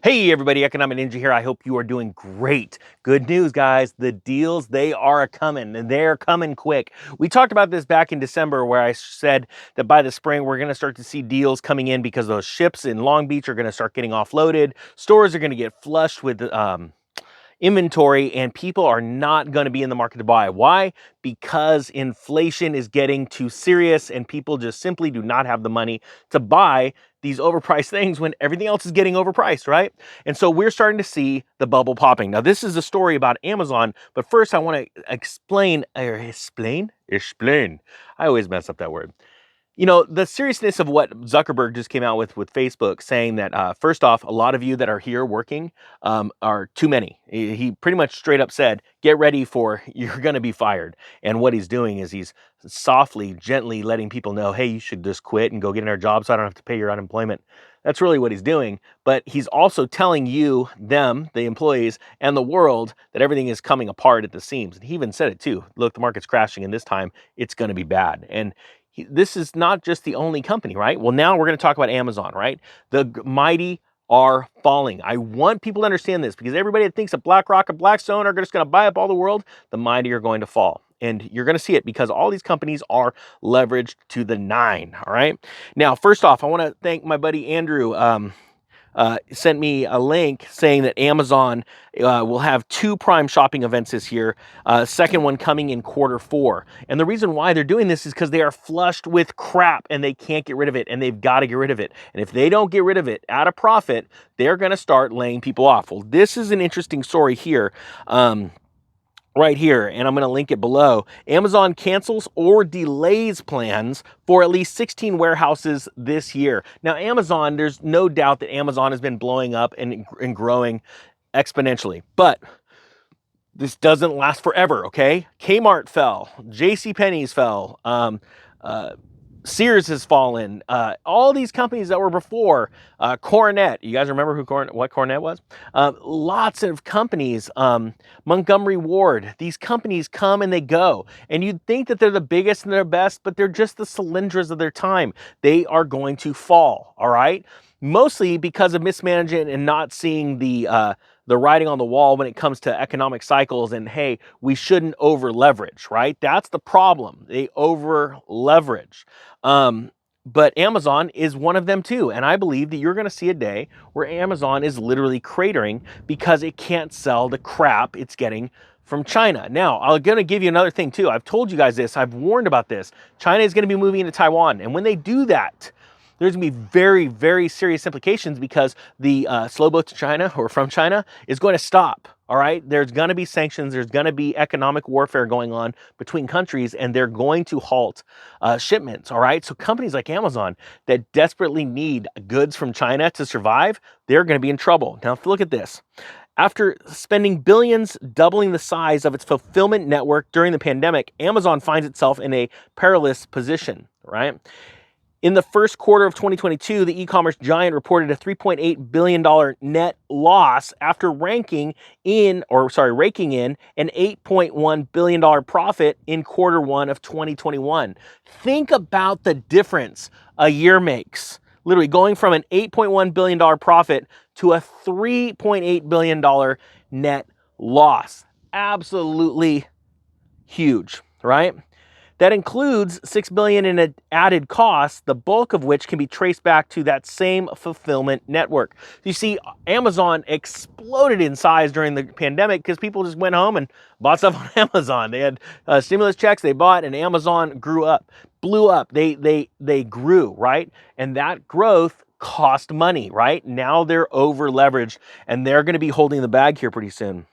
Hey everybody, Economic Ninja here. I hope you are doing great. Good news, guys. The deals, they are coming, and they're coming quick. We talked about this back in December where I said that by the spring we're going to start to see deals coming in because those ships in Long Beach are going to start getting offloaded. Stores are going to get flushed with inventory, and people are not going to be in the market to buy. Why? Because inflation is getting too serious and people just simply do not have the money to buy these overpriced things when everything else is getting overpriced, right? And so we're starting to see the bubble popping. Now, this is a story about Amazon, but first I want to explain. I always mess up that word. You know, the seriousness of what Zuckerberg just came out with Facebook, saying that, first off, a lot of you that are here working are too many. He pretty much straight up said, get ready for, you're going to be fired. And what he's doing is he's softly, gently letting people know, hey, you should just quit and go get another job so I don't have to pay your unemployment. That's really what he's doing. But he's also telling you, them, the employees, and the world that everything is coming apart at the seams. And he even said it too. Look, the market's crashing, and this time it's going to be bad. And this is not just the only company, right? Well, now we're going to talk about Amazon, right? The mighty are falling. I want people to understand this because everybody that thinks that BlackRock and Blackstone are just going to buy up all the world, the mighty are going to fall. And you're going to see it because all these companies are leveraged to the nine, all right? Now, first off, I want to thank my buddy Andrew. Sent me a link saying that Amazon will have 2 Prime shopping events this year, second one coming in Q4. And the reason why they're doing this is because they are flushed with crap and they can't get rid of it, and they've got to get rid of it. And if they don't get rid of it at a profit, they're going to start laying people off. Well, this is an interesting story here. Right here, and I'm going to link it below. Amazon cancels or delays plans for at least 16 warehouses this year. Now, Amazon, there's no doubt that Amazon has been blowing up and growing exponentially, but this doesn't last forever, okay? Kmart fell, JCPenney's fell, Sears has fallen. All these companies that were before, Coronet. You guys remember what Coronet was? Lots of companies. Montgomery Ward. These companies come and they go, and you'd think that they're the biggest and they're best, but they're just the Solyndras of their time. They are going to fall. All right. Mostly because of mismanagement and not seeing the writing on the wall when it comes to economic cycles, and hey, we shouldn't over leverage, right? That's the problem. They over leverage. But Amazon is one of them too. And I believe that you're going to see a day where Amazon is literally cratering because it can't sell the crap it's getting from China. Now, I'm going to give you another thing too. I've told you guys this. I've warned about this. China is going to be moving into Taiwan. And when they do that, there's going to be very, very serious implications because the slow boat to China or from China is going to stop. All right. There's going to be sanctions. There's going to be economic warfare going on between countries, and they're going to halt shipments. All right. So companies like Amazon that desperately need goods from China to survive, they're going to be in trouble. Now, look at this. After spending billions doubling the size of its fulfillment network during the pandemic, Amazon finds itself in a perilous position, right? In the first quarter of 2022, the e-commerce giant reported a $3.8 billion net loss after raking in an $8.1 billion profit in Q1 of 2021. Think about the difference a year makes. Literally going from an $8.1 billion profit to a $3.8 billion net loss. Absolutely huge, right? That includes $6 billion in added costs, the bulk of which can be traced back to that same fulfillment network. You see, Amazon exploded in size during the pandemic because people just went home and bought stuff on Amazon. They had stimulus checks they bought, and Amazon blew up. They grew, right? And that growth cost money, right? Now they're over leveraged, and they're going to be holding the bag here pretty soon.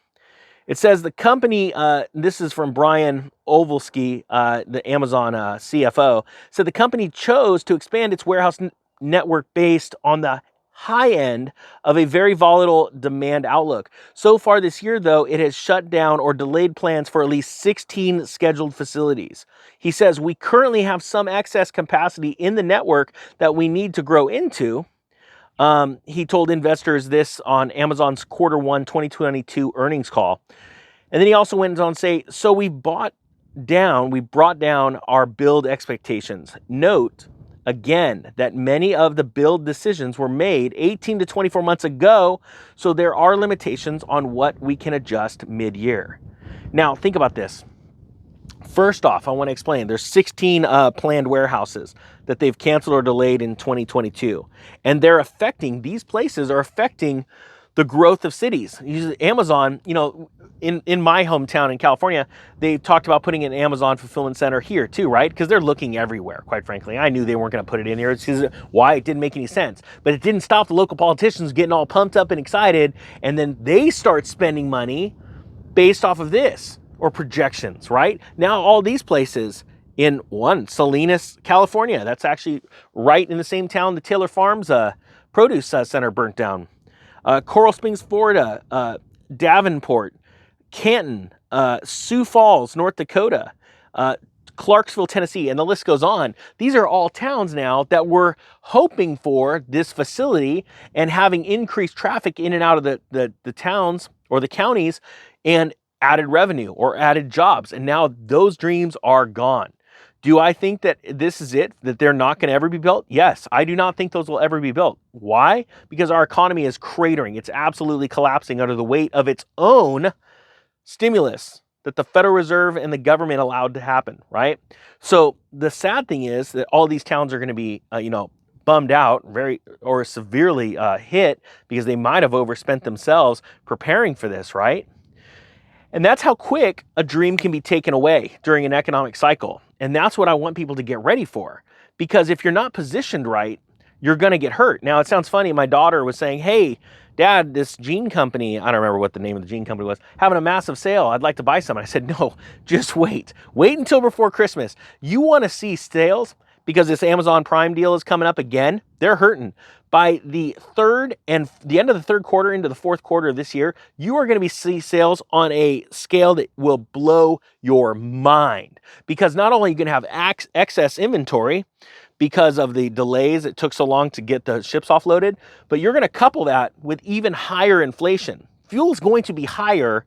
It says the company, this is from Brian Ovalsky, the Amazon CFO, said the company chose to expand its warehouse network based on the high end of a very volatile demand outlook. So far this year, though, it has shut down or delayed plans for at least 16 scheduled facilities. He says, we currently have some excess capacity in the network that we need to grow into. He told investors this on Amazon's Q1 2022 earnings call. And then he also went on to say, so we brought down our build expectations. Note, again, that many of the build decisions were made 18 to 24 months ago, so there are limitations on what we can adjust mid-year. Now, think about this. First off, I want to explain, there's 16 planned warehouses that they've canceled or delayed in 2022. And these places are affecting the growth of cities. Amazon, in my hometown in California, they talked about putting an Amazon fulfillment center here too, right? Because they're looking everywhere, quite frankly. I knew they weren't going to put it in here. It's because why? It didn't make any sense. But it didn't stop the local politicians getting all pumped up and excited. And then they start spending money based off of this or projections, right? Now all these places in Salinas, California, that's actually right in the same town the Taylor Farms produce center burnt down. Coral Springs, Florida, Davenport, Canton, Sioux Falls, North Dakota, Clarksville, Tennessee, and the list goes on. These are all towns now that were hoping for this facility and having increased traffic in and out of the towns or the counties and added revenue or added jobs. And now those dreams are gone. Do I think that this is it, that they're not going to ever be built? Yes, I do not think those will ever be built. Why? Because our economy is cratering. It's absolutely collapsing under the weight of its own stimulus that the Federal Reserve and the government allowed to happen, right? So the sad thing is that all these towns are going to be, bummed out, or severely hit because they might have overspent themselves preparing for this, right? And that's how quick a dream can be taken away during an economic cycle. And that's what I want people to get ready for. Because if you're not positioned right, you're going to get hurt. Now, it sounds funny. My daughter was saying, hey, Dad, this jean company, I don't remember what the name of the jean company was, having a massive sale. I'd like to buy some. And I said, no, just wait. Wait until before Christmas. You want to see sales because this Amazon Prime deal is coming up again. They're hurting. By the end of the third quarter into the fourth quarter of this year, you are going to see sales on a scale that will blow your mind. Because not only are you going to have excess inventory because of the delays it took so long to get the ships offloaded, but you're going to couple that with even higher inflation. Fuel is going to be higher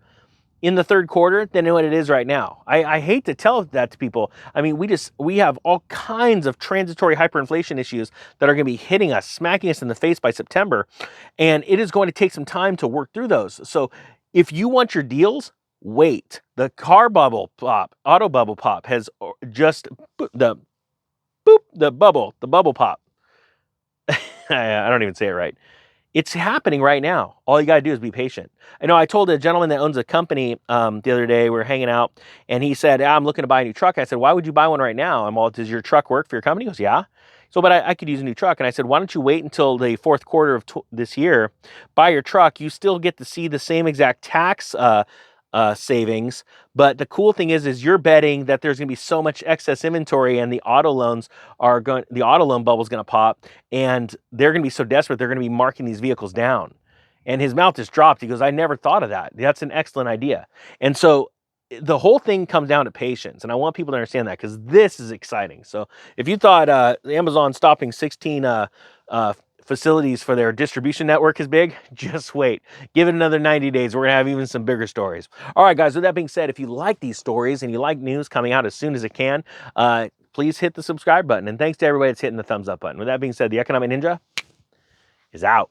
in the third quarter than what it is right now. I hate to tell that to people. I mean, we have all kinds of transitory hyperinflation issues that are going to be hitting us, smacking us in the face by September. And it is going to take some time to work through those. So if you want your deals, wait. The auto bubble pop has just the bubble pop. I don't even say it right. It's happening right now. All you got to do is be patient. I know I told a gentleman that owns a company the other day, we were hanging out, and he said, I'm looking to buy a new truck. I said, why would you buy one right now? I'm all, does your truck work for your company? He goes, yeah. So, but I could use a new truck. And I said, why don't you wait until the fourth quarter of this year, buy your truck. You still get to see the same exact tax savings. But the cool thing is you're betting that there's going to be so much excess inventory and the auto loan bubble is going to pop, and they're going to be so desperate they're going to be marking these vehicles down. And his mouth just dropped. He goes, I never thought of that. That's an excellent idea. And so the whole thing comes down to patience, and I want people to understand that because this is exciting. So if you thought Amazon stopping 16 facilities for their distribution network is big, just wait. Give it another 90 days. We're going to have even some bigger stories. All right, guys, with that being said, if you like these stories and you like news coming out as soon as it can, please hit the subscribe button. And thanks to everybody that's hitting the thumbs up button. With that being said, the Economic Ninja is out.